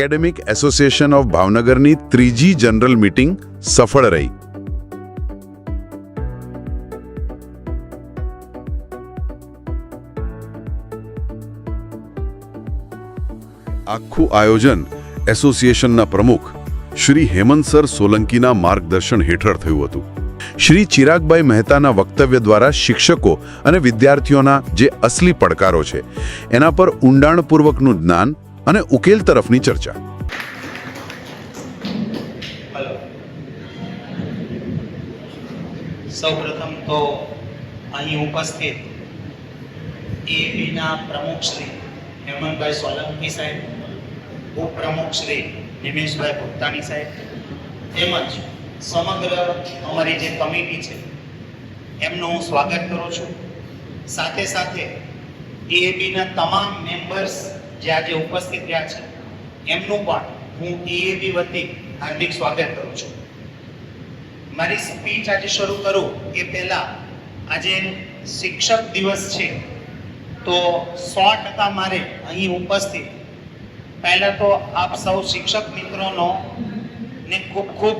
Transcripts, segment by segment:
Academic association of ભાવનગરની ત્રીજી general meeting સફળ રહી. આખું આયોજન એસોસિએશનના પ્રમુખ શ્રી હેમંતસર સોલંકીના માર્ગદર્શન હેઠળ થયું હતું. શ્રી ચિરાગભાઈ મહેતાના વક્તવ્ય દ્વારા શિક્ષકો અને વિદ્યાર્થીઓના જે અસલી પડકારો છે એના પર ઊંડાણપૂર્વકનું જ્ઞાન અને ઉકેલ તરફની ચર્ચા. સૌપ્રથમ તો અહીં ઉપસ્થિત એબીના પ્રમુખ શ્રી હેમંતભાઈ સોલંકી સાહેબ, ઉપપ્રમુખ શ્રી નિમેશભાઈ ભુક્તાણી સાહેબ, તેમજ સમગ્ર અમારી જે કમિટી છે એમનું હું સ્વાગત કરું છું. સાથે સાથે એએબીના તમામ મેમ્બર્સ જે આજે ઉપસ્થિત રહ્યા છે એમનું પણ હું એએબી વતી હાર્દિક સ્વાગત કરું છું. મારી સ્પીચ આજે શરૂ કરું એ પહેલા આજે શિક્ષક દિવસ છે, તો 100% મારે અહીં ઉપસ્થિત પહેલા તો આપ સૌ શિક્ષક મિત્રોનો ને ખૂબ ખૂબ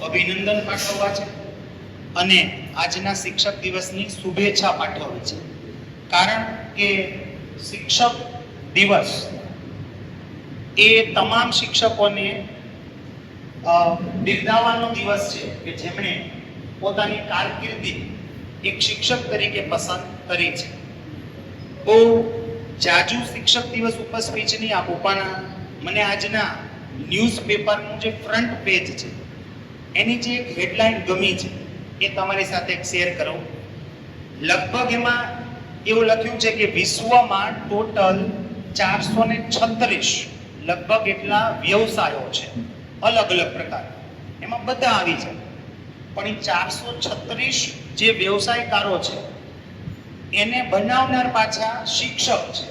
અભિનંદન પાઠવવા છે અને આજના શિક્ષક દિવસની શુભેચ્છા પાઠવવી છે. કારણ કે શિક્ષક દિવસ એ તમામ શિક્ષકોને બિરદાવવાનો દિવસ છે કે જેમણે પોતાની કારકિર્દી એક શિક્ષક તરીકે પસંદ કરી છે. બહુ જાજુ શિક્ષક દિવસ ઉપર સ્પીચ નહીં આપું, પણ મને આજના ન્યૂઝપેપરનું જે ફ્રન્ટ પેજ છે એની જે એક હેડલાઇન ગમી છે એ તમારી સાથે એક શેર કરું. લગભગ એમાં એવું લખ્યું છે કે વિશ્વમાં ટોટલ 436 લગભગ એટલા વ્યવસાયો છે અલગ અલગ પ્રકાર, એમાં બધા આવી છે. પણ એ 436 જે વ્યવસાયકારો છે એને બનાવનાર પાછા શિક્ષક છે.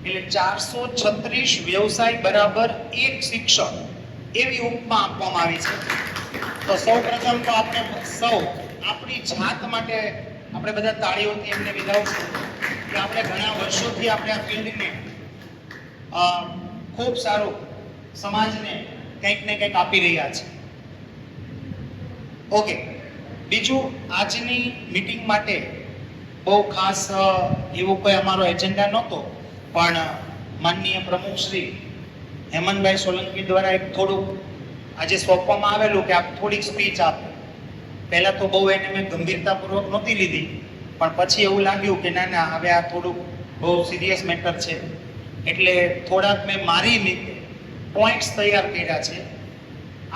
એટલે 436 વ્યવસાય બરાબર એક શિક્ષક, એવી ઉપમા આપવામાં આવી છે. તો સૌપ્રથમ તો આપણે સૌ આપણી જાત માટે આપણે બધા તાળીઓથી એમને બિરદાવશું કે આપણે ઘણા વર્ષોથી આપણે આ ફિલ્ડને ખૂબ સારું સમાજને કંઈક ને કંઈક આપી રહ્યા છે. ઓકે, બીજું આજની મીટિંગ માટે બહુ ખાસ એવો કોઈ અમારો એજન્ડા નહોતો, પણ માનનીય પ્રમુખ શ્રી હેમંતભાઈ સોલંકી દ્વારા એક થોડુંક આજે સોંપવામાં આવેલું કે આપ થોડીક સ્પીચ આપો. પહેલા તો બહુ એને મેં ગંભીરતાપૂર્વક નહોતી લીધી, પણ પછી એવું લાગ્યું કે ના ના, હવે આ થોડુંક બહુ સિરિયસ મેટર છે, એટલે થોડાક મેં મારી રીતે પોઈન્ટ્સ તૈયાર કર્યા છે.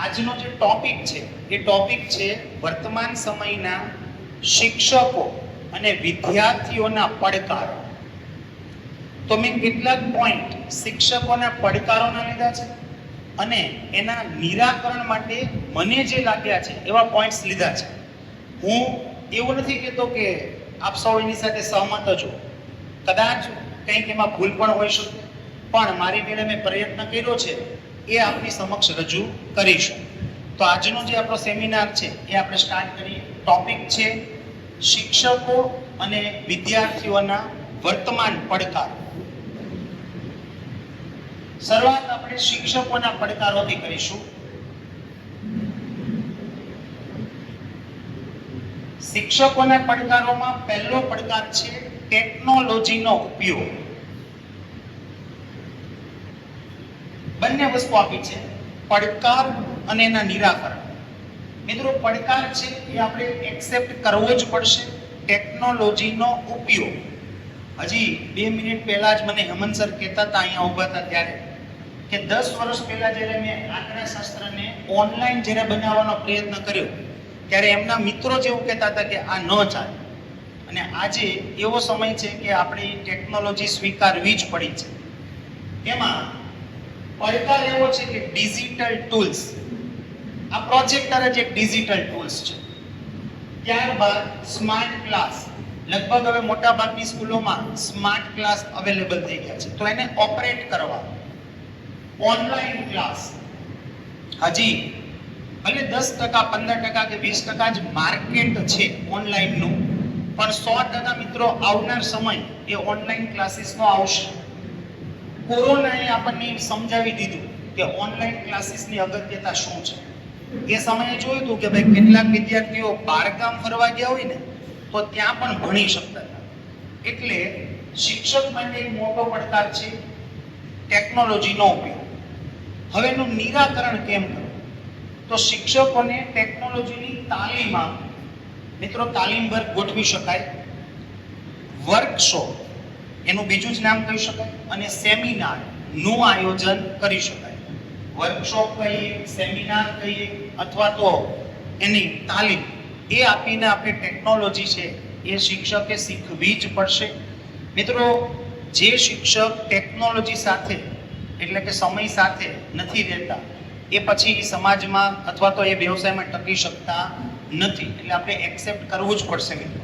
આજનો જે ટોપિક છે એ ટોપિક છે વર્તમાન સમયના શિક્ષકો અને વિદ્યાર્થીઓના પડકારો. તો મેં કેટલાક પોઈન્ટ શિક્ષકોના પડકારોના લીધા છે અને એના નિરાકરણ માટે મને જે લાગ્યા છે એવા પોઈન્ટ્સ લીધા છે. હું એવું નથી કહેતો કે આપ સૌ એની સાથે સહમત છો, કદાચ કંઈક એમાં ભૂલ પણ હોઈ શકે, પણ મારી મેળે મેં પ્રયત્ન કર્યો છે એ આપની સમક્ષ રજૂ કરીશું. તો આજનો જે આપણો સેમિનાર છે એ આપણે સ્ટાર્ટ કરીએ. ટોપિક છે શિક્ષકો અને વિદ્યાર્થીઓના વર્તમાન પડકારો. શરૂઆત આપણે શિક્ષકોના પડકારોથી કરીશું. શિક્ષકોના પડકારોમાં પહેલો પડકાર છે ટેકનોલોજીનો ઉપયોગ. બંને વસ્તુ આપી છે, પડકાર અને એના નિરાકરણ. મિત્રો, પડકાર છે એ આપણે એક્સેપ્ટ કરવો જ પડશે. ટેકનોલોજીનો ઉપયોગ, હજી 2 મિનિટ પહેલા જ મને હેમંત સર કહેતા હતા અહીંયા ઊભા હતા ત્યારે કે 10 વર્ષ પહેલા જ્યારે મેં આંકડાશાસ્ત્રને ઓનલાઈન જ્યારે બનાવવાનો પ્રયત્ન કર્યો ત્યારે એમના મિત્રો જેવું કહેતા હતા કે આ ન ચાલે. અને આજે એવો સમય છે કે આપણે ટેકનોલોજી સ્વીકારવી જ પડી છે. એમાં પડકાર એવો છે કે ડિજિટલ ટૂલ્સ. આ પ્રોજેક્ટર જ એક ડિજિટલ ટૂલ્સ છે. ત્યારબાદ સ્માર્ટ ક્લાસ. લગભગ હવે મોટા ભાગની સ્કૂલોમાં સ્માર્ટ ક્લાસ અવેલેબલ થઈ ગયા છે, તો એને ઓપરેટ કરવા. ઓનલાઈન ક્લાસ, હજી ભલે 10%, 15% કે 20% જ માર્કેટ છે ઓનલાઈનનું, પણ 100% મિત્રો આવનાર સમય એ ઓનલાઈન ક્લાસીસનો આવશે. કોરોનાએ આપણને સમજાવી દીધું કે ઓનલાઈન ક્લાસીસની અગત્યતા શું છે. એ સમયે જોયું હતું કે ભાઈ કેટલાક વિદ્યાર્થીઓ બહારગામ ફરવા ગયા હોય ને તો ત્યાં પણ ભણી શકતા હતા. એટલે શિક્ષક માટે એક મોટો પડકાર છે ટેકનોલોજીનો ઉપયોગ. હવે એનું નિરાકરણ કેમ કરવું? તો શિક્ષકોને ટેકનોલોજીની તાલીમ આપવી. મિત્રો, તાલીમ વર્ગ ગોઠવી શકાય, વર્કશોપ એનું બીજું જ નામ કહી શકાય, અને સેમિનાર નું આયોજન કરી શકાય. વર્કશોપ કહીએ, સેમિનાર કહીએ, અથવા તો એની તાલીમ એ આપીને આપણે ટેકનોલોજી છે એ શિક્ષકે શીખવી જ પડશે. મિત્રો, જે શિક્ષક ટેકનોલોજી સાથે એટલે કે સમય સાથે નથી રહેતા એ પછી સમાજમાં અથવા તો એ વ્યવસાયમાં ટકી શકતા નથી. એટલે આપણે એક્સેપ્ટ કરવું જ પડશે. મિત્રો,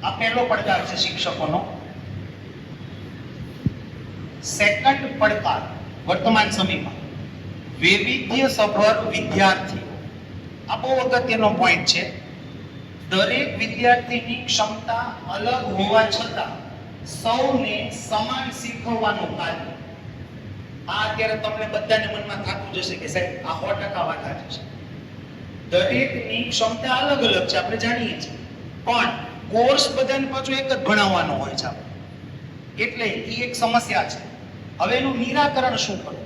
આ પહેલો પડકાર છે શિક્ષકોનો. સેકન્ડ પડકાર વર્તમાન સમયમાં વૈવિધ્યસભર વિદ્યાર્થી. આ બહુ અગત્યનો પોઈન્ટ છે. દરેક વિદ્યાર્થીની ક્ષમતા અલગ હોવા છતાં સૌને સમાન શીખવવાનું કાર્ય. આ અત્યારે તમને બધાને મનમાં થતું જશે કે સાહેબ આ 100% વાત સાચી છે. દરેકની ક્ષમતા અલગ અલગ છે, આપણે જાણીએ છીએ, પણ કોર્સ બધાને પાછો એક જ ભણાવવાનો હોય છે આપણે. એટલે એ એક સમસ્યા છે. હવે એનું નિરાકરણ શું કરવું?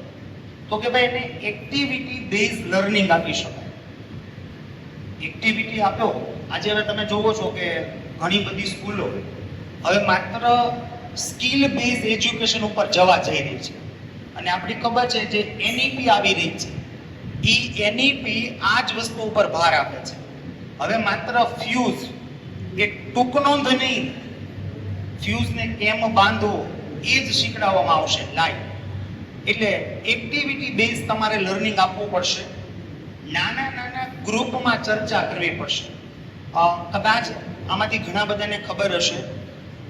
તો કે ભાઈ એને એક્ટિવિટી બેઝ લર્નિંગ આપી શકાય. એક્ટિવિટી આપ્યો. આજે હવે તમે જોવો છો કે ઘણી બધી સ્કૂલો હવે માત્ર સ્કિલ બેઝ એજ્યુકેશન ઉપર જવા જઈ રહી છે. અને આપણી ખબર છે જે એનઈપી આવી રહી છે એ એનઈપી આ જ વસ્તુ ઉપર ભાર આપે છે. હવે માત્ર ફ્યુઝ એ ટૂંકનોંધ નહીં, ફ્યુઝને કેમ બાંધવો એ જ શીખડાવવામાં આવશે લાઈવ. એટલે એક્ટિવિટી બેઝ તમારે લર્નિંગ આપવું પડશે. નાના નાના ગ્રુપમાં ચર્ચા કરવી પડશે. કદાચ આમાંથી ઘણા બધાને ખબર હશે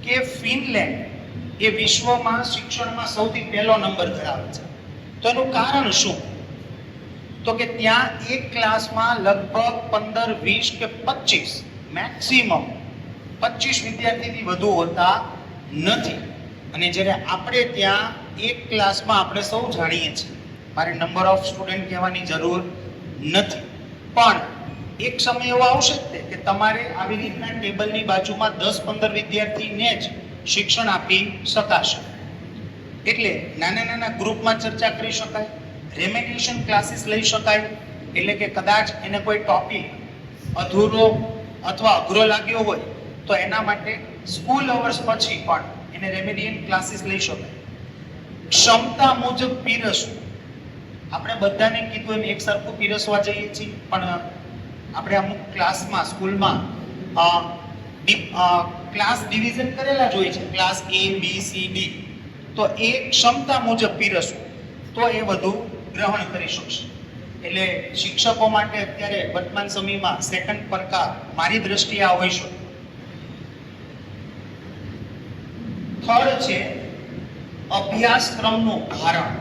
કે ફિનલેન્ડ એ વિશ્વમાં શિક્ષણમાં સૌથી પહેલો નંબર ધરાવે છે. તો એનું કારણ શું? તો કે ત્યાં એક ક્લાસમાં લગભગ 15, 20 કે 25 મેક્સિમમ 25 વિદ્યાર્થીથી વધુ હોતા નથી. અને જ્યારે આપણે ત્યાં એક ક્લાસમાં આપણે સૌ જાણીએ છીએ, મારે નંબર ઓફ સ્ટુડન્ટ કહેવાની જરૂર નથી, પણ એક સમય એવો આવશે કે તમારે આવી રીતના ટેબલની બાજુમાં 10-15 વિદ્યાર્થીને જ શિક્ષણ આપી શકાશે. એટલે નાના નાના ગ્રુપમાં ચર્ચા કરી શકાય, રેમેડિયેશન ક્લાસીસ લઈ શકાય. એટલે કે કદાચ એને કોઈ ટોપિક અધૂરો અથવા અઘરો લાગ્યો હોય તો એના માટે સ્કૂલ અવર્સ પછી પણ એને રેમેડિયન ક્લાસીસ લઈ શકાય. ક્ષમતા મુજબ પીરસવું. આપણે બધાને કીધું એમ એક સરખું પીરસવા જઈએ છીએ, પણ આપણે અમુક ક્લાસમાં સ્કૂલમાં ક્લાસ ડિવિઝન કરેલા જ હોય છે, class A, B, C, D. તો એ ક્ષમતા મુજબ પીરસવું તો એ વધુ ગ્રહણ કરી શકશે. એટલે શિક્ષકો માટે અત્યારે વર્તમાન સમયમાં સેકન્ડ પડકાર મારી દ્રષ્ટિએ આ હોઈ શકે. થર્ડ છે અભ્યાસક્રમનું ભારણ.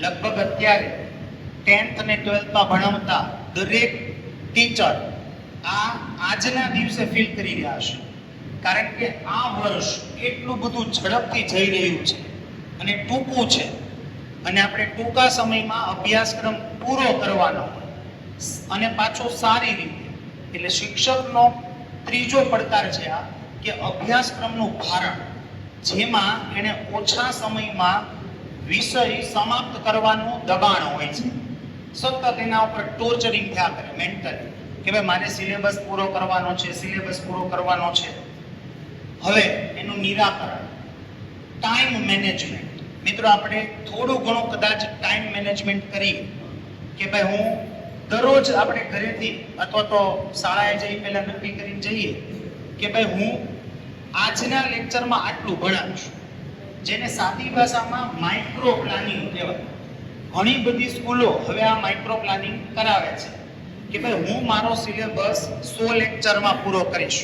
લગભગ અત્યારે 10th અને 12th માં ભણાવતા દરેક ટીચર આજના દિવસે ફીલ કરી રહ્યા છે. કારણ કે આ વર્ષ એટલું બધું ઝડપથી જઈ રહ્યું છે અને ટૂંકું છે, અને આપણે ટૂંકા સમયમાં અભ્યાસક્રમ પૂરો કરવાનો અને પાછો સારી રીતે. એટલે શિક્ષકનો ત્રીજો પડકાર છે આ કે અભ્યાસક્રમનું ભારણ, જેમાં એને ઓછા સમયમાં વિષય સમાપ્ત કરવાનું દબાણ હોય છે. સતત એના ઉપર ટોર્ચરિંગ થયા કરે મેન્ટલી કે ભાઈ મારે સિલેબસ પૂરો કરવાનો છે, સિલેબસ પૂરો કરવાનો છે. હવે એનું નિરાકરણ ટાઈમ મેનેજમેન્ટ. મિત્રો, આપણે થોડું ઘણું કદાચ ટાઈમ મેનેજમેન્ટ કરીએ કે ભાઈ હું દરરોજ આપણે ઘરેથી અથવા તો શાળાએ જઈ પહેલા નક્કી કરીને જઈએ કે ભાઈ હું આજના લેક્ચરમાં આટલું ભણાવીશ, જેને સાદી ભાષામાં માઇક્રો પ્લાનિંગ કહેવાય. ઘણી બધી સ્કૂલો હવે આ માઇક્રો પ્લાનિંગ કરાવે છે કે ભાઈ હું મારો સિલેબસ 100 લેક્ચરમાં પૂરો કરીશ,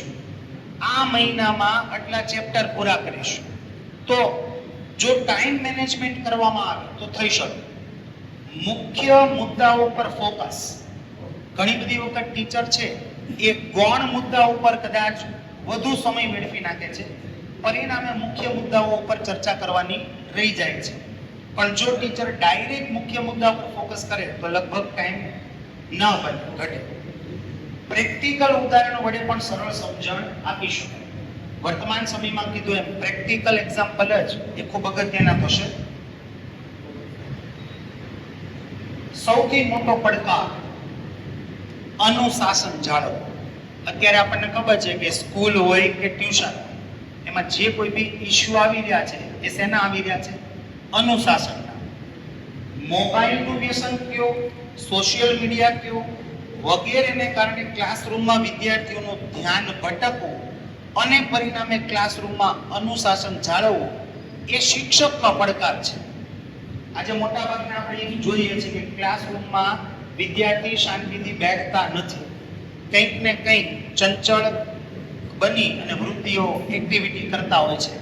આ મહિનામાં આટલા ચેપ્ટર પૂરા કરીશ. તો જો ટાઈમ મેનેજમેન્ટ કરવામાં આવે તો થઈ શકે. મુખ્ય મુદ્દાઓ પર ફોકસ. ઘણી બધી વખત ટીચર છે એ ગૌણ મુદ્દા ઉપર કદાચ વધુ સમય વેડફી નાખે છે, પરિણામે મુખ્ય મુદ્દાઓ ઉપર ચર્ચા કરવાની રહી જાય છે. પણ જો ટીચર ડાયરેક્ટ મુખ્ય મુદ્દા પર ફોકસ કરે તો લગભગ ટાઈમ ન બને, ઘટે. પ્રેક્ટિકલ ઉદાહરણો વડે પણ સરળ સમજણ આપી શકાય. વર્તમાન સમયમાં કીધું એમ પ્રેક્ટિકલ એક્ઝામ્પલ જ એ ખૂબ અગત્યના થશે. સૌથી મોટો પડકાર અનુશાસન જાળવવું. અત્યારે આપણને ખબર છે કે સ્કૂલ હોય કે ટ્યુશન, એમાં જે કોઈ બી ઇશ્યુ આવી રહ્યા છે એ શેના આવી રહ્યા છે? અનુશાસનના. મોબાઈલનું વ્યસન કયો, સોશિયલ મીડિયા કયો, વગેરેને કારણે ક્લાસરૂમમાં વિદ્યાર્થીઓનું ધ્યાન ભટકવું અને પરિણામે ક્લાસરૂમમાં અનુશાસન જાળવવું એ શિક્ષકનો પડકાર છે. આજે મોટાભાગના આપણે એ જોઈએ છીએ કે ક્લાસરૂમમાં વિદ્યાર્થી શાંતિથી બેઠતા નથી, કંઈક ને કંઈક ચંચળ બની અને વૃત્તિઓ એક્ટિવિટી કરતા હોય છે.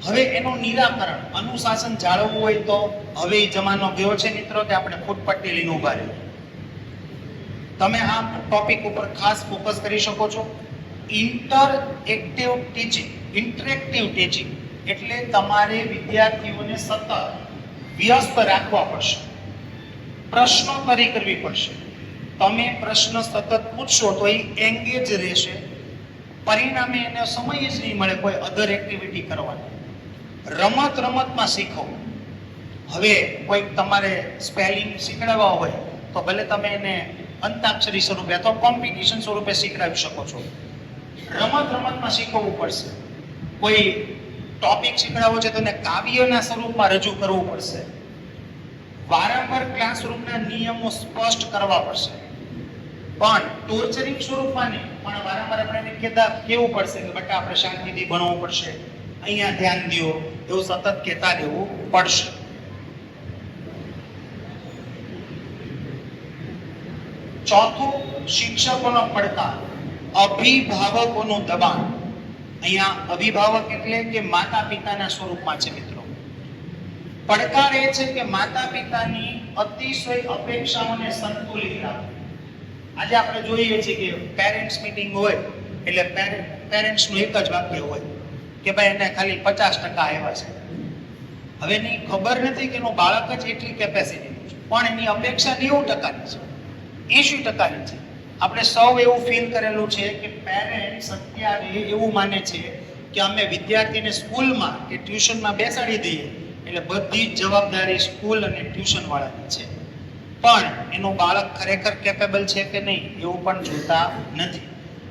હવે એનું નિરાકરણ અનુશાસન જાળવવું હોય તો હવે એ જમાનો ગયો છે મિત્રો કે આપણે ફૂટપટ્ટી લઈને ઉભા રહીએ. તમે આ ટોપિક ઉપર ખાસ ફોકસ કરી શકો છો. ઇન્ટરેક્ટિવ ટીચિંગ એટલે તમારે વિદ્યાર્થીઓને સતત વ્યસ્ત રાખવા પડશે, પ્રશ્નોત્તરી કરવી પડશે. તમે પ્રશ્ન સતત પૂછશો તો એ એંગેજ રહેશે, પરિણામે એને સમય જ નહીં મળે કોઈ અધર એક્ટિવિટી કરવાનો. રમતમાં શીખવું. હવે કોઈ તમારે સ્પેલિંગ શીખડાવવા હોય તો ભલે તમે એને અંતાક્ષરી સ્વરૂપે અથવા કોમ્પિટિશન સ્વરૂપે શીખડાવી શકો છો. રમતમાં શીખવવું પડશે. કોઈ ટોપિક શીખડાવવો છે તો એને કાવ્યના સ્વરૂપમાં રજૂ કરવું પડશે. વારંવાર ક્લાસરૂમના નિયમો સ્પષ્ટ કરવા પડશે, પણ ટોર્ચરિંગ સ્વરૂપમાં નહીં, પણ વારંવાર આપણે કેવું પડશે કે બેટા આપણે શાંતિથી ભણવું પડશે, અહીંયા ધ્યાન દો, એવું સતત કહેતા રહેવું પડશે. ચોથું, શિક્ષકોનો પડકાર અભિભાવકોનું દબાણ. અહીંયા અભિભાવક એટલે કે માતા પિતાના સ્વરૂપમાં છે મિત્રો. પડકાર એ છે કે માતા પિતાની અતિશય અપેક્ષાઓને સંતુલિત રાખવું. આજે આપણે જોઈએ છીએ કે પેરેન્ટ્સ મીટિંગ હોય એટલે પેરેન્ટ્સનું એક જ વાક્ય હોય કે ભાઈ એને ખાલી 50% આવ્યા છે. હવે એની ખબર નથી કે એનું બાળક જ એટલી કેપેસિટીનું છે, પણ એની અપેક્ષા 90% છે, 80% છે. આપણે સૌ એવું ફીલ કરેલું છે કે પેરેન્ટ્સ અત્યારે એવું માને છે કે અમે વિદ્યાર્થીને સ્કૂલમાં કે ટ્યુશનમાં બેસાડી દઈએ એટલે બધી જ જવાબદારી સ્કૂલ અને ટ્યુશન વાળાની છે, પણ એનું બાળક ખરેખર કેપેબલ છે કે નહીં એવું પણ જોતા નથી.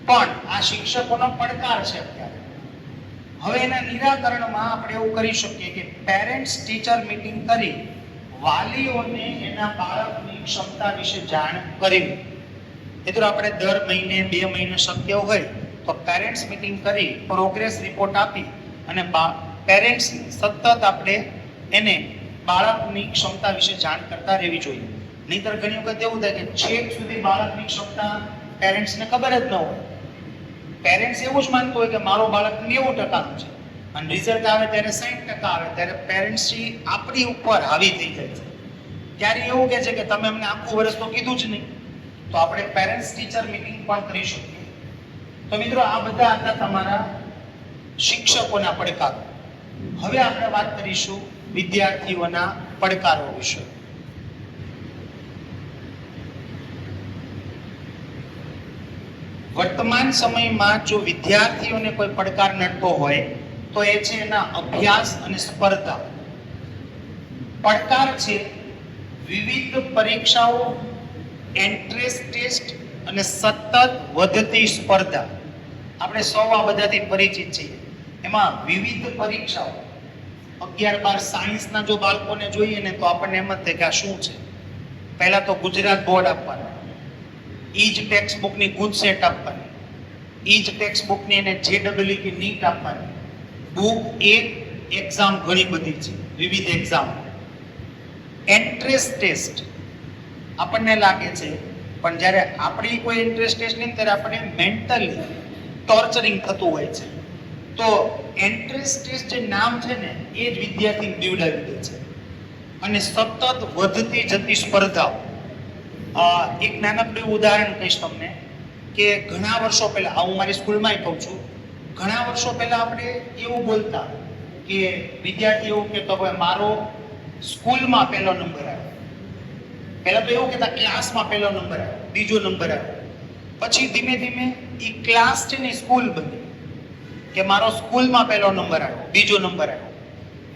પણ આ શિક્ષકોનો પડકાર છે અત્યારે. હવે એના નિરાકરણમાં આપણે એવું કરી શકીએ કે પેરેન્ટ્સ ટીચર મીટિંગ કરી વાલીઓને એના બાળકની ક્ષમતા વિશે જાણ કરવી. મિત્રો આપણે દર મહિને 2 મહિને શક્ય હોય તો પેરેન્ટ્સ મીટિંગ કરી પ્રોગ્રેસ રિપોર્ટ આપી અને પેરેન્ટ્સ સતત આપણે એને બાળકની ક્ષમતા વિશે જાણ કરતા રહેવી જોઈએ. નહીંતર ઘણી વખત એવું થાય કે છેક સુધી બાળકની ક્ષમતા પેરેન્ટ્સને ખબર જ ન હોય. પેરેન્ટ્સ એવું જ માનતું હોય કે મારું બાળક 90%નું છે અને રિઝલ્ટ આવે ત્યારે 60% આવે ત્યારે પેરેન્ટ્સ આપણી ઉપર હાવી થઈ જાય છે. ત્યારે એવું કહે છે કે તમે અમને આખું વર્ષ તો કીધું જ નહીં. તો આપણે પેરેન્ટ્સ ટીચર મીટિંગ પણ કરી શકીએ. તો મિત્રો આ બધા હતા તમારા શિક્ષકોના પડકારો. હવે આપણે વાત કરીશું વિદ્યાર્થીઓના પડકારો વિશે. વર્તમાન સમયમાં જો વિદ્યાર્થીઓને કોઈ પડકાર નડતો હોય તો એ છે એના અભ્યાસ અને સ્પર્ધા. પડકાર છે વિવિધ પરીક્ષાઓ, એન્ટ્રન્સ ટેસ્ટ અને સતત વધતી સ્પર્ધા. આપણે સૌ આ બધાથી પરિચિત છીએ. એમાં વિવિધ પરીક્ષાઓ 11-12 સાયન્સના જો બાળકોને જોઈએ ને તો આપણને એમ જ થાય કે આ શું છે. પહેલા તો ગુજરાત બોર્ડ આપવાનું, ઈ જ ટેક્સ્ટ બુકની ગુડ સેટ આપવાની, ઈ જ ટેક્સ્ટ બુકની એને JEE કે નીટ આપવાની. બુક એક એક્ઝામ ઘણી બધી છે, વિવિધ એક્ઝામ. એન્ટ્રન્સ ટેસ્ટ આપણને લાગે છે, પણ જ્યારે આપણી કોઈ એન્ટ્રન્સ ટેસ્ટ નહીં ત્યારે આપણે મેન્ટલી ટોર્ચરિંગ થતું હોય છે. તો એન્ટ્રન્સ ટેસ્ટ જે નામ છે ને એ જ વિદ્યાર્થીને બીવડાવી દે છે. અને સતત વધતી જતી સ્પર્ધાઓ. એક નાનકડું ઉદાહરણ કહીશ તમને કે ઘણા વર્ષો પહેલા, હું મારી સ્કૂલમાં કહું છું, ઘણા વર્ષો પહેલા આપણે એવું બોલતા કે વિદ્યાર્થી એવું કહેતો હોય મારો સ્કૂલમાં પહેલો નંબર આવ્યો, પહેલા તો એવું કહેતા ક્લાસમાં પહેલો નંબર આવ્યો, બીજો નંબર આવ્યો, પછી ધીમે ધીમે એ ક્લાસ છે ને સ્કૂલ બની કે મારો સ્કૂલમાં પહેલો નંબર આવ્યો, બીજો નંબર આવ્યો,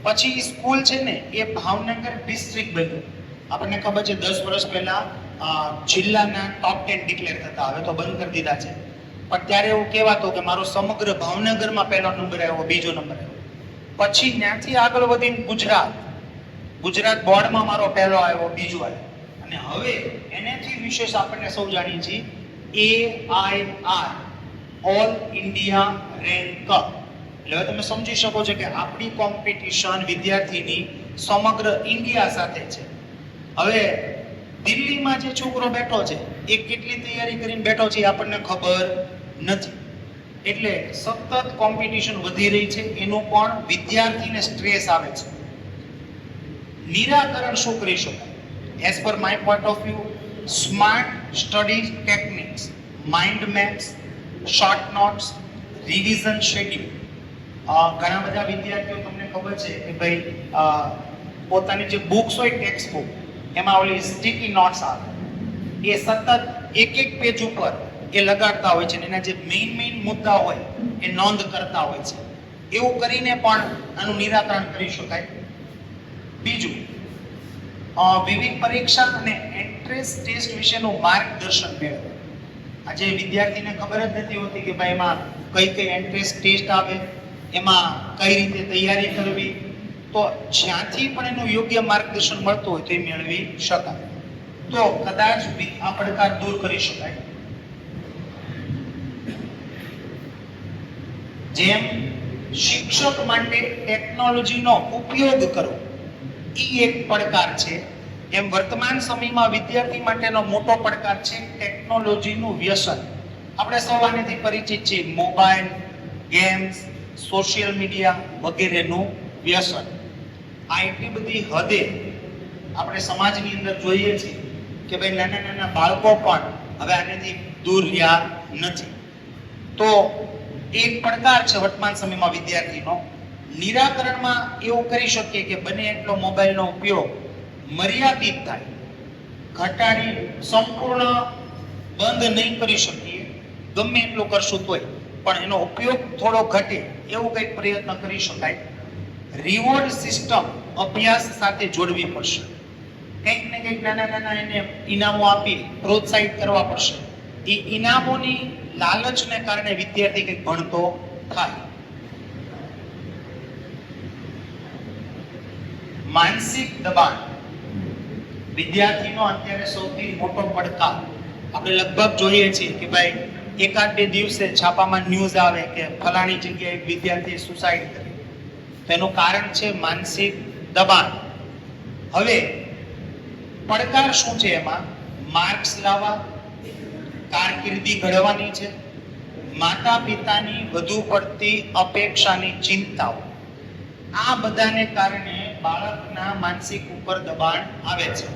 પછી સ્કૂલ છે ને એ ભાવનગર ડિસ્ટ્રિક્ટ બન્યું. આપણને ખબર છે 10 વર્ષ પહેલા જિલ્લાના ટોપ 10 ડિક્લેર થતા, હવે તો બંધ કરી દીધા છે, પણ ત્યારે એવું કહેવાતું કે મારો સમગ્ર ભાવનગરમાં પહેલો નંબર આવ્યો, બીજો નંબર આવ્યો. પછી ત્યાંથી આગળ વધીને ગુજરાત બોર્ડમાં મારો પહેલો આવ્યો, બીજો આવ્યો, અને હવે એનાથી વિશેષ આપણને સૌ જાણીએ છીએ AIR ઓલ ઇન્ડિયા રેન્ક. એટલે હવે તમે સમજી શકો છો કે આપણી કોમ્પિટિશન વિદ્યાર્થીની સમગ્ર ઇન્ડિયા સાથે છે. હવે દિલ્હીમાં જે છોકરો બેઠો છે એ કેટલી તૈયારી કરીને બેઠો છે એ આપણને ખબર નથી. એટલે સતત કોમ્પિટિશન વધી રહી છે, એનું પણ વિદ્યાર્થીને સ્ટ્રેસ આવે છે. નિરાકરણ શું કરી શકાય? As per my point of view, smart study techniques, mind maps, short notes, revision schedule. ઘણા બધા વિદ્યાર્થીઓ તમને ખબર છે કે ભાઈ પોતાની જે બુક્સ હોય ટેક્સ્ટ બુક એમાં ઓલી સ્ટીકી નોટ્સ આવે, એ સતત એક પેજ ઉપર એ લગાડતા હોય છે અને એના જે મેઇન મુદ્દા હોય એ નોંધ કરતા હોય છે. એવું કરીને પણ આનું નિરાકરણ કરી શકાય. બીજું, વિવિધ પરીક્ષા અને એન્ટ્રન્સ ટેસ્ટ વિશેનું માર્ગદર્શન મેળવવું. આજે વિદ્યાર્થીને ખબર જ નથી હોતી કે ભાઈ એમાં કઈ એન્ટ્રન્સ ટેસ્ટ આવે, એમાં કઈ રીતે તૈયારી કરવી. તો જ્યાંથી પણ એનું યોગ્ય માર્ગદર્શન મળતું હોય તો એ મેળવી શકાય, તો કદાચ આ પડકાર દૂર કરી શકાય. જેમ શિક્ષક માટે ટેકનોલોજીનો ઉપયોગ કરવો એ એક પડકાર છે, એમ વર્તમાન સમયમાં વિદ્યાર્થી માટેનો મોટો પડકાર છે ટેકનોલોજીનું વ્યસન. આપણે સૌ આનેથી પરિચિત છીએ, મોબાઈલ, ગેમ્સ, સોશિયલ મીડિયા વગેરેનું વ્યસન. આ એટલી બધી હદે આપણે સમાજની અંદર જોઈએ છીએ કે ભાઈ નાના બાળકો પણ હવે આનેથી દૂર રહ્યા નથી. તો એક પડકાર છે વર્તમાન સમયમાં વિદ્યાર્થીનો. નિરાકરણમાં એવું કરી શકીએ કે બને એટલો મોબાઈલનો ઉપયોગ મર્યાદિત થાય, ઘટાડી સંપૂર્ણ બંધ નહીં કરી શકીએ, ગમે એટલું કરશું તોય, પણ એનો ઉપયોગ થોડો ઘટે એવું કંઈક પ્રયત્ન કરી શકાય. રિવોર્ડ સિસ્ટમ અભ્યાસ સાથે જોડવી પડશે. કંઈક ને કંઈક નાના એને ઇનામો આપી પ્રોત્સાહિત કરવા પડશે. એ ઇનામોની લાલચને કારણે વિદ્યાર્થી કંઈક ભણતો થાય. માનસિક દબાણ વિદ્યાર્થીનો અત્યારે સૌથી મોટો પડકાર. આપણે લગભગ જોઈએ છીએ કે ભાઈ એકાદ બે દિવસે છાપામાં ન્યૂઝ આવે કે ફલાણી જગ્યાએ એક વિદ્યાર્થીએ સુસાઇડ કરી. તેનું કારણ છે માનસિક દબાણ. હવે પડકાર શું છે? એમાં માર્ક્સ લાવવા, કારકિર્દી ઘડવાની છે, માતા પિતાની વધુ પડતી અપેક્ષાની ચિંતાઓ, આ બધાને કારણે બાળકના માનસિક ઉપર દબાણ આવે છે.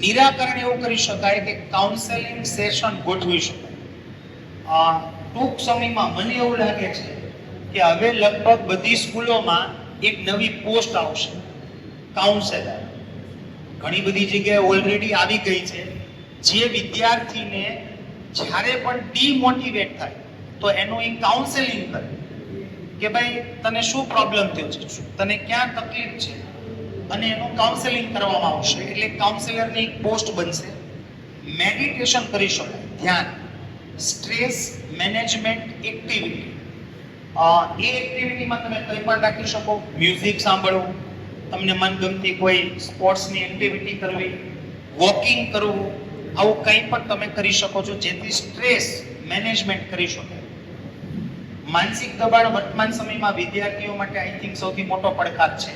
નિરાકરણ એવું કરી શકાય કે કાઉન્સેલિંગ સેશન ગોઠવી શકાય. ટૂંક સમયમાં મને એવું લાગે છે કે હવે લગભગ બધી સ્કૂલોમાં એક નવી પોસ્ટ આવશે, કાઉન્સેલર. ઘણી બધી જગ્યાએ ઓલરેડી આવી ગઈ છે, જે વિદ્યાર્થીને જ્યારે પણ ડીમોટિવેટ થાય તો એનું એક કાઉન્સેલિંગ કરે કે ભાઈ તને શું પ્રોબ્લેમ થયો છે, તને ક્યાં તકલીફ છે, અને એનું કાઉન્સેલિંગ કરવામાં આવશે. એટલે કાઉન્સેલરની એક પોસ્ટ બનશે. મેડિટેશન કરી શકાય, ધ્યાન, સ્ટ્રેસ મેનેજમેન્ટ એક્ટિવિટી. એ એક્ટિવિટીમાં તમે કંઈ પણ રાખી શકો, મ્યુઝિક સાંભળવું, તમને મનગમતી કોઈ સ્પોર્ટ્સની એક્ટિવિટી કરવી, વોકિંગ કરવું, આવું કંઈ પણ તમે કરી શકો છો જેથી સ્ટ્રેસ મેનેજમેન્ટ કરી શકાય. માનસિક દબાણ વર્તમાન સમયમાં વિદ્યાર્થીઓ માટે આઈ થિંક સૌથી મોટો પડકાર છે.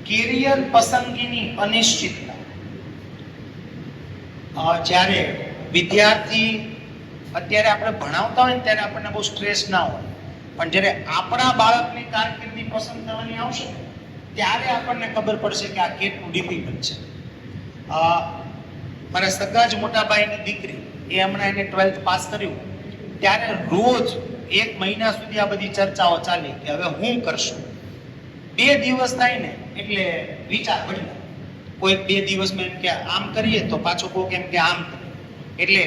કેરિયર પસંદગીની અનિશ્ચિતતા. જ્યારે વિદ્યાર્થી અત્યારે આપણે ભણાવતા હોય ને ત્યારે આપણને બહુ સ્ટ્રેસ ના હોય, પણ જ્યારે આપણા બાળકની કારકિર્દી પસંદ કરવાની આવશે ત્યારે આપણને ખબર પડશે કે આ કેટલું ડિફિકલ્ટ છે. મારા સગા જ મોટા ભાઈની દીકરી, એ હમણાં એને 12th પાસ કર્યું, ત્યારે રોજ 1 મહિના સુધી આ બધી ચર્ચાઓ ચાલી કે હવે હું કરશું. 2 દિવસ થાય ને એટલે વિચાર બદલાય. કોઈ 2 દિવસમાં એમ કે આમ કરીએ તો પાછું કોઈ એમ કે આમ કરીએ. એટલે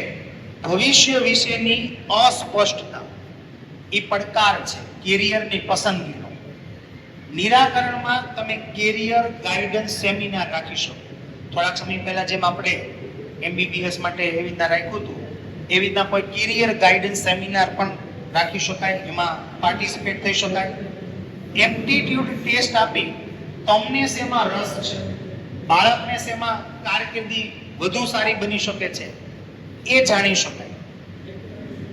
ભવિષ્ય વિશેની અસ્પષ્ટતા એ પડકાર છે કેરિયરની પસંદગીનો. નિરાકરણમાં તમે કેરિયર ગાઈડન્સ સેમિનાર રાખી શકો. થોડાક સમય પહેલા જેમ આપણે MBBS માટે એવી રીતના રાખ્યું હતું, એવી રીતના કોઈ કેરિયર ગાઈડન્સ સેમિનાર પણ રાખી શકાય, એમાં પાર્ટિસિપેટ થઈ શકાય. એપ્ટિટ્યુડ ટેસ્ટ આપી તમને શેમાં રસ છે, બાળકને શેમાં કારકિર્દી વધુ સારી બની શકે છે એ જાણી શકાય.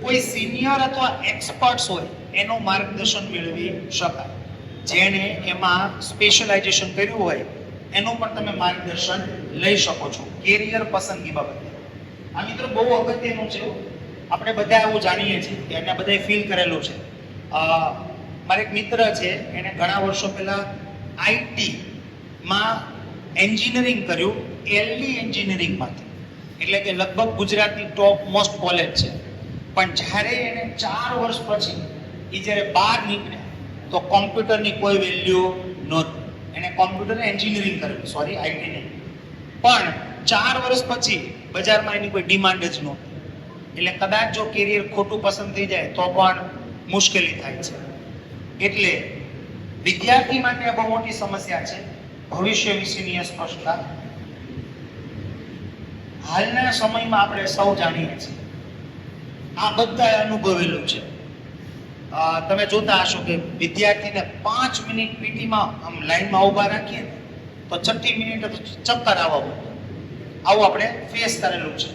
કોઈ સિનિયર અથવા એક્સપર્ટ્સ હોય એનું માર્ગદર્શન મેળવી શકાય. જેણે એમાં સ્પેશિયલાઇઝેશન કર્યું હોય એનું પણ તમે માર્ગદર્શન લઈ શકો છો કેરિયર પસંદગી બાબતે. આ મિત્રો બહુ અગત્યનું છે. આપણે બધા એવું જાણીએ છીએ કે એને બધાએ ફીલ કરેલું છે. મારે એક મિત્ર છે, એને ઘણા વર્ષો પહેલા IT માં એન્જિનિયરિંગ કર્યું, LD એન્જિનિયરિંગમાંથી, એટલે કે લગભગ ગુજરાતની ટોપ મોસ્ટ કોલેજ છે. પણ જ્યારે એને 4 વર્ષ પછી એ જ્યારે બહાર નીકળ્યા તો કોમ્પ્યુટરની કોઈ વેલ્યુ નહોતી. એને કોમ્પ્યુટર એન્જિનિયરિંગ કરેલું, સોરી IT નહીં. પણ 4 વર્ષ પછી બજારમાં એની કોઈ ડિમાન્ડ જ નહોતી. એટલે કદાચ જો કેરિયર ખોટું પસંદ થઈ જાય તો પણ મુશ્કેલી થાય છે. એટલે વિદ્યાર્થી માટે આ બહુ મોટી સમસ્યા છે, ભવિષ્ય વિશેની અસ્પષ્ટતા. હાલના સમયમાં આપણે સૌ જાણીએ છીએ, આ બધા અનુભવેલું છે. તમે જોતા હશો કે વિદ્યાર્થીને 5 મિનિટ પીટીમાં આમ લાઈનમાં ઊભા રાખીએ તો 6ઠી મિનિટે તો ચક્કર આવવા માંડે. આવું આપણે ફેસ કરેલું છે.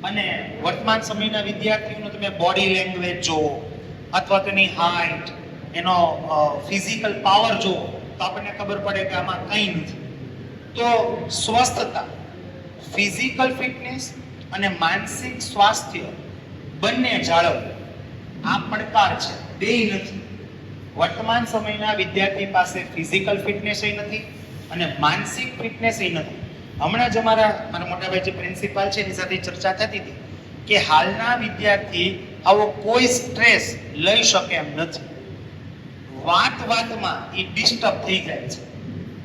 અને વર્તમાન સમયના વિદ્યાર્થીઓનો તમે બોડી લેંગ્વેજ જુઓ અથવા તેની હાઈટ, એનો ફિઝિકલ પાવર જુઓ તો આપણને ખબર પડે કે આમાં કંઈ નથી. તો સ્વસ્થતા, ફિઝિકલ ફિટનેસ અને માનસિક સ્વાસ્થ્ય બંને જાળવવું આ પડકાર છે, બેય નથી. વર્તમાન સમયના વિદ્યાર્થી પાસે ફિઝિકલ ફિટનેસ નથી અને માનસિક ફિટનેસ નથી. હમણાં જ મારા મોટાભાઈ જે પ્રિન્સિપાલ છે એની સાથે ચર્ચા થતી હતી કે હાલના વિદ્યાર્થી આવો કોઈ સ્ટ્રેસ લઈ શકે એમ નથી. વાતમાં એ ડિસ્ટર્બ થઈ જાય છે.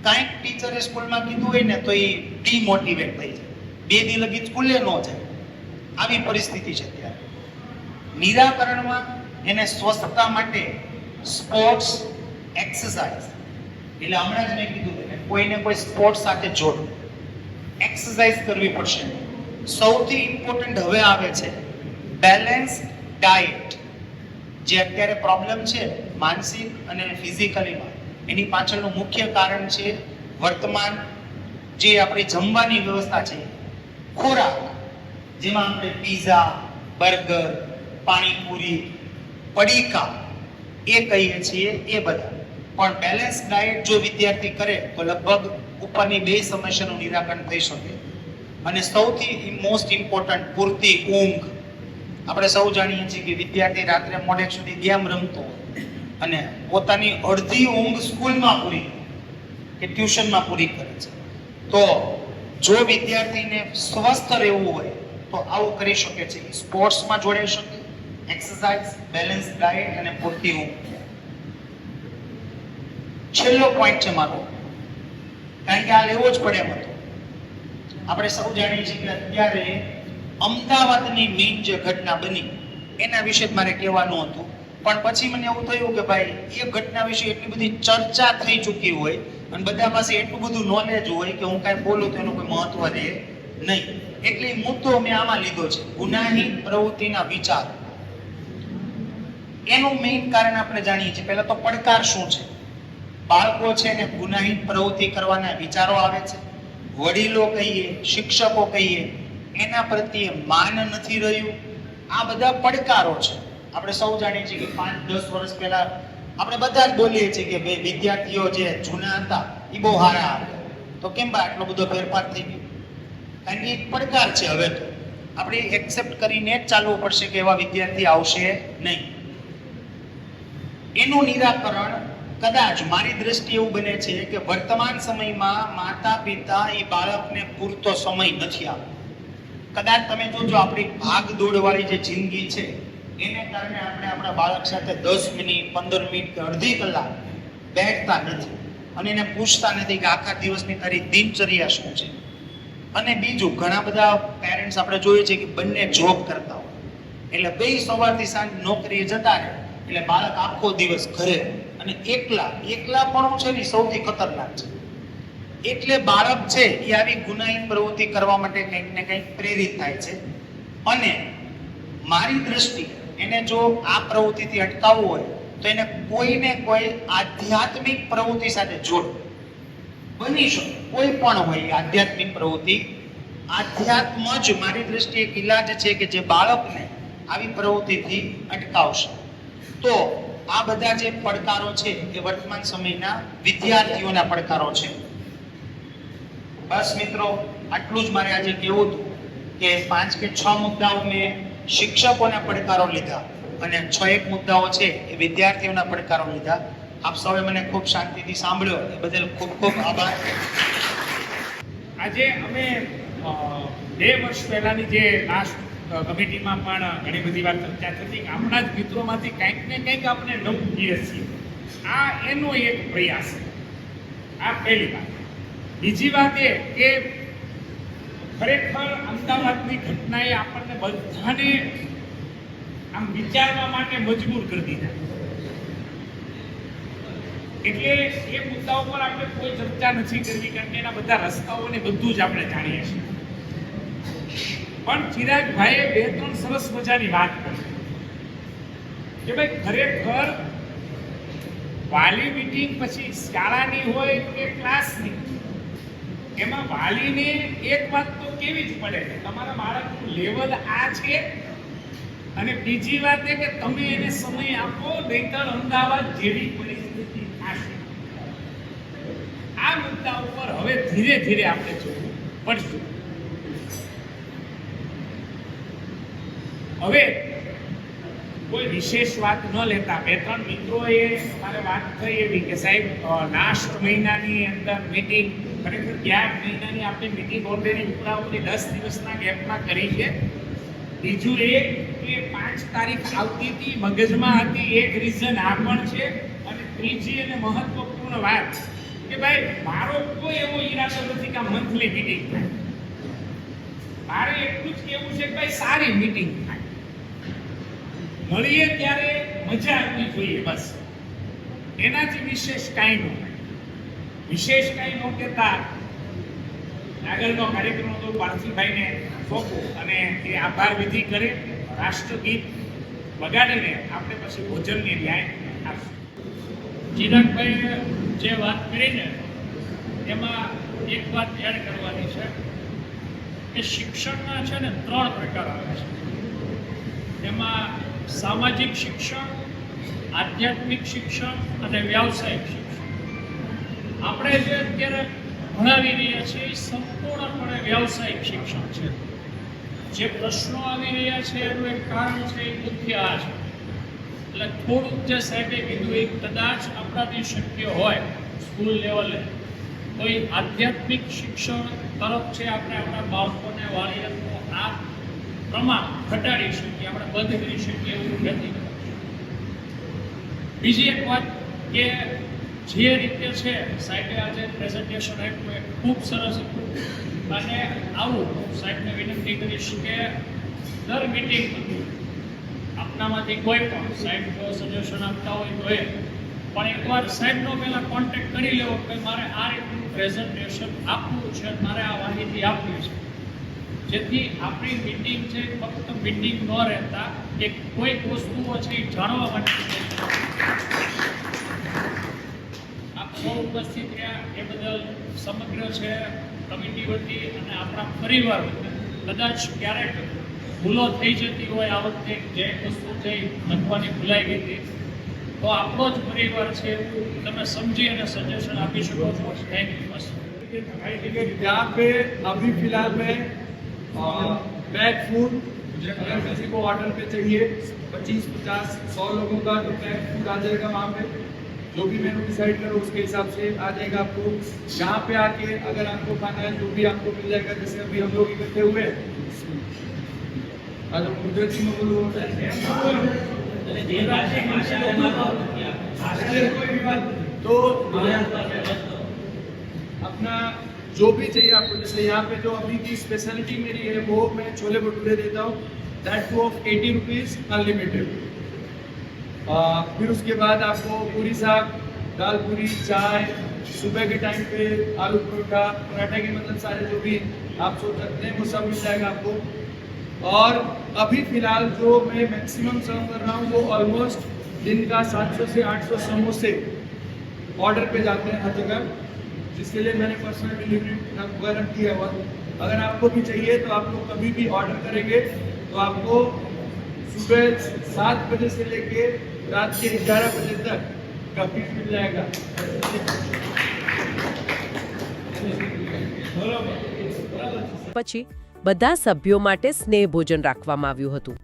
કાંઈક ટીચરે સ્કૂલમાં કીધું હોય ને તો એ ડિમોટિવેટ થઈ જાય, 2 દી લગી સ્કૂલે ન જાય. આવી પરિસ્થિતિ છે ત્યારે. નિરાકરણમાં એને સ્વસ્થતા માટે સ્પોર્ટ્સ, એક્સરસાઇઝ, એટલે હમણાં જ મેં કીધું કે કોઈને કોઈ સ્પોર્ટ્સ સાથે જોડો, એક્સરસાઇઝ કરવી પડશે. સૌથી ઇમ્પોર્ટન્ટ હવે આવે છે બેલેન્સ ડાયટ. જે અત્યારે પ્રોબ્લેમ છે માનસિક અને ફિઝિકલીમાં, એની પાછળનું મુખ્ય કારણ છે વર્તમાન જે આપણી જમવાની વ્યવસ્થા છે, ખોરાક, જેમાં આપણે પીઝા, બર્ગર, પાણીપુરી, પડીકા એ કહીએ છીએ એ બધા. પણ બેલેન્સ ડાયટ જો વિદ્યાર્થી કરે તો લગભગ ઉપરની 2 સમસ્યાનું નિરાકરણ થઈ શકે. અને સૌથી મોસ્ટ ઇમ્પોર્ટન્ટ પૂરતી ઊંઘ. આપણે સૌ જાણીએ છીએ કે વિદ્યાર્થી રાત્રે મોડે સુધી ગેમ રમતો અને પોતાની અડધી ઊંઘ સ્કૂલમાં પૂરી કે ટ્યુશનમાં પૂરી કરે છે. તો જો વિદ્યાર્થીને સ્વસ્થ રહેવું હોય તો આવું કરી શકે છે. સ્પોર્ટ્સમાં જોડાઈ શકે, એક્સરસાઇઝ, બેલેન્સ ડાયટ અને પૂરતી ઊંઘ. છેલ્લો પોઈન્ટ છે મારો, કારણ કે આ લેવો જ પડે એમ હતો. આપણે સૌ જાણીએ છીએ કે અત્યારે અમદાવાદની મેઇન જે ઘટના બની એના વિશે જ મારે કહેવાનું હતું. પણ પછી મને એવું થયું કે ભાઈ એ ઘટના વિશે એટલી બધી ચર્ચા થઈ ચૂકી હોય અને બધા પાસે એટલું બધું નોલેજ હોય કે હું કાંઈ બોલું તો એનું કોઈ મહત્વ રહે નહીં. એટલે મુદ્દો મેં આમાં લીધો છે, ગુનાહિત પ્રવૃત્તિના વિચાર. એનું મેઇન કારણ આપણે જાણીએ છીએ. પહેલા તો પડકાર શું છે? બાળકો છે એને ગુનાહિત પ્રવૃત્તિ કરવાના વિચારો આવે છે. વડીલો કહીએ, શિક્ષકો કહીએ, એના પ્રત્યે માન નથી રહ્યું. આ બધા પડકારો છે. આપણે સૌ જાણીએ છીએ કે 5-10 વર્ષ પહેલા આપણે બધા જ બોલીએ છીએ કે ભાઈ વિદ્યાર્થીઓ જે જૂના હતા એ બહુ સારા હતા. તો કેમ બા આટલો બધો ફેરફાર થઈ ગયો? કારણ કે એક પડકાર છે. હવે તો આપણે એક્સેપ્ટ કરીને જ ચાલવું પડશે કે એવા વિદ્યાર્થી આવશે નહીં. એનું નિરાકરણ કદાચ મારી દ્રષ્ટિએ એવું બને છે કે વર્તમાન સમયમાં માતા પિતા એ બાળકને પૂરતો સમય નથી આપતો. કદાચ તમે જોજો આપણી ભાગ દોડ વાળી જે જિંદગી છે એને કારણે આપણે આપણા બાળક સાથે 10 મિનિટ 15 મિનિટ કે અડધી કલાક બેઠતા નથી અને એને પૂછતા નથી કે આખા દિવસની તારી દિનચર્યા શું છે. અને બીજું, ઘણા બધા પેરેન્ટ્સ આપણે જોઈએ છે કે બંને જોબ કરતા હોય, એટલે બે સવારથી સાંજ નોકરીએ જતા રહે, એટલે બાળક આખો દિવસ ઘરે અને એકલા પણ છે ને સૌથી ખતરનાક છે. એટલે બાળક છે એ આવી ગુનાહિત પ્રવૃત્તિ કરવા માટે કંઈક ને કંઈક પ્રેરિત થાય છે. અને મારી દ્રષ્ટિએ એને જો આ પ્રવૃત્તિથી અટકાવવું હોય તો એને કોઈને કોઈ આધ્યાત્મિક પ્રવૃત્તિ સાથે જોડવું. બની શકે કોઈ પણ હોય આધ્યાત્મિક પ્રવૃત્તિ, આધ્યાત્મ જ મારી દ્રષ્ટિએ એક ઇલાજ છે કે જે બાળકને આવી પ્રવૃત્તિથી અટકાવશે. તો આ બધા જે પડકારો છે એ વર્તમાન સમયના વિદ્યાર્થીઓના પડકારો છે. બસ મિત્રો, આટલું જ મારે આજે કહેવું હતું કે 5 કે 6 મુદ્દાઓ મેં શિક્ષકોના પડકારો લીધા અને 6 મુદ્દાઓ છે એ વિદ્યાર્થીઓના પડકારો લીધા. આપ સૌએ મને ખૂબ શાંતિથી સાંભળ્યો એ બદલ ખૂબ ખૂબ આભાર. આજે અમે 2 વર્ષ પહેલાની જે લાસ્ટ કમિટીમાં પણ ઘણી બધી વાર ચર્ચા થતી કે આપણા જ મિત્રોમાંથી કંઈક ને કંઈક આપણે નવું કહીએ છીએ. આ એનો એક પ્રયાસ છે. આ પહેલી વાત. બીજી વાત એ કે ખરેખર અમદાવાદની ઘટનાએ આપણને બધાને આમ વિચારવા માટે મજબૂર કરી દીધા. એટલે એ મુદ્દા ઉપર આપણે કોઈ ચર્ચા નથી કરવી, કારણ કે એના બધા રસ્તાઓને બધું જ આપણે જાણીએ છીએ. પણ ચિરાગભાઈએ 2-3 સરસ મજાની વાત કરી કે ભાઈ ખરેખર વાલી મીટિંગ પછી શાળાની હોય કે ક્લાસની, એમાં વાલીને એક વાત તો કેવી જ પડે કે તમારા બાળકનું લેવલ આ છે, અને બીજી વાત એ કે તમે એને સમય આપો, નહીંતર અમદાવાદ જેવી પરિસ્થિતિ થશે. આ મુદ્દા ઉપર હવે ધીરે ધીરે આપણે જોવું પડશે. હવે કોઈ વિશેષ વાત ન લેતા 2-3 મિત્રોએ અમારે વાત થઈ એવી કે સાહેબ લાસ્ટ મહિનાની અંદર મીટિંગ, ખરેખર 11 મહિનાની આપણે મીટિંગ ઓલરેડી ઉપરાઓની 10 દિવસના ગેપમાં કરી છે. બીજું એ કે 5 તારીખ આવતી હતી, મગજમાં હતી, એક રીઝન આ પણ છે. અને ત્રીજી અને મહત્વપૂર્ણ વાત કે ભાઈ મારો કોઈ એવો ઈરાદો નથી કે મંથલી મીટિંગ થાય. મારે એટલું જ કહેવું છે કે ભાઈ સારી મીટિંગ થાય, મળીએ ત્યારે મજા આવવી જોઈએ, બસ. એનાથી વિશેષ કાંઈ ન થાય. વિશેષ કાંઈ ન કહેતા આગળનો કાર્યક્રમ તો પાર્થિવભાઈને સોંપું અને એ આભાર વિધિ કરે, રાષ્ટ્રગીત વગાડીને આપણે પછી ભોજનની ન્યાય આપશું. ચિરાગભાઈએ જે વાત કરીને એમાં એક વાત એડ કરવાની છે કે શિક્ષણના છે ને 3 પ્રકાર આવે છે. એમાં સામાજિક શિક્ષણ, આધ્યાત્મિક શિક્ષણ અને વ્યાવસાયિક શિક્ષણ. આપણે જે અત્યારે ભણાવી રહ્યા છીએ એ સંપૂર્ણપણે વ્યાવસાયિક શિક્ષણ છે. જે પ્રશ્નો આવી રહ્યા છે એનું એક કારણ છે એ મુખ્ય આ છે. એટલે થોડુંક જે સાહેબે કીધું એ કદાચ આપણાથી શક્ય હોય સ્કૂલ લેવલે તો એ આધ્યાત્મિક શિક્ષણ તરફ છે આપણે આપણા બાળકોને વાળીનું આ પ્રમાણ ઘટાડી શકીએ, આપણે બંધ કરી શકીએ એવું નથી. બીજી એક વાત કે જે રીતે છે સાહેબે આજે પ્રેઝન્ટેશન આપ્યું એ ખૂબ સરસ હતું. અને આવું સાહેબને વિનંતી કરીશ કે દર મીટિંગ આપનામાંથી કોઈ પણ સાહેબ જો સજેશન આપતા હોય તો પણ એકવાર સાહેબનો પહેલાં કોન્ટેક્ટ કરી લેવો કે મારે આ રીતનું પ્રેઝન્ટેશન આપવું છે, મારે આ માહિતી આપવી છે, જેથી આપણી મીટિંગ છે ફક્ત મીટિંગ ન રહેતા કે કોઈક વસ્તુઓ છે એ જાણવા માટે આપ સૌ ઉપસ્થિત રહ્યા એ બદલ સમગ્ર છે કમિટી વતી અને આપણા પરિવાર કદાચ ક્યારેક ભૂલો થઈ જતી હોય, આ વખતે જે વસ્તુ છે લખવાની ભૂલાઈ ગઈ હતી, તો આપણો જ પરિવાર છે એવું તમે સમજી અને સજેશન આપી શકો છો. Thank you. બસ यहाँ पे अभी फिलहाल में पैक फूड अगर किसी को ऑर्डर पे चाहिए 25, 50, 100 लोगों का तो पैक फूड आ जाएगा वहाँ पे. जो भी मेनू डिसाइड करो उसके हिसाब से आ जाएगा आपको. यहाँ पे आके अगर आपको खाना है जो भी आपको मिल जाएगा. जैसे अभी हम लोग इकट्ठे हुए तो गुजराती में बोलूँ कोई भी बात नहीं। तो अपना जो भी चाहिए आपको, जैसे यहाँ पे जो अभी की स्पेशलिटी मेरी है वो मैं छोले भटूरे देता हूँ, that two of 80 rupees unlimited. फिर उसके बाद आपको पूरी साग, दाल पूरी, चाय, सुबह के टाइम पे आलू परोठा, पराठा के मतलब सारे जो भी आप सोच सकते हैं वो सब मिल जाएगा आपको। और अभी फिलहाल जो मैं मैक्सिमम सर्व कर रहा हूँ वो ऑलमोस्ट दिन का 700 से 800 समोसे ऑर्डर पे जाते हैं हर जगह, जिसके लिए मैंने पर्सनल डिलीवरी वगैरह किया हुआ। अगर आपको भी चाहिए तो आप लोग कभी भी ऑर्डर करेंगे तो आपको सुबह 7 बजे से लेके रात के 11 बजे तक का पीस मिल जाएगा। પછી બધા સભ્યો માટે સ્નેહ ભોજન રાખવામાં આવ્યું હતું।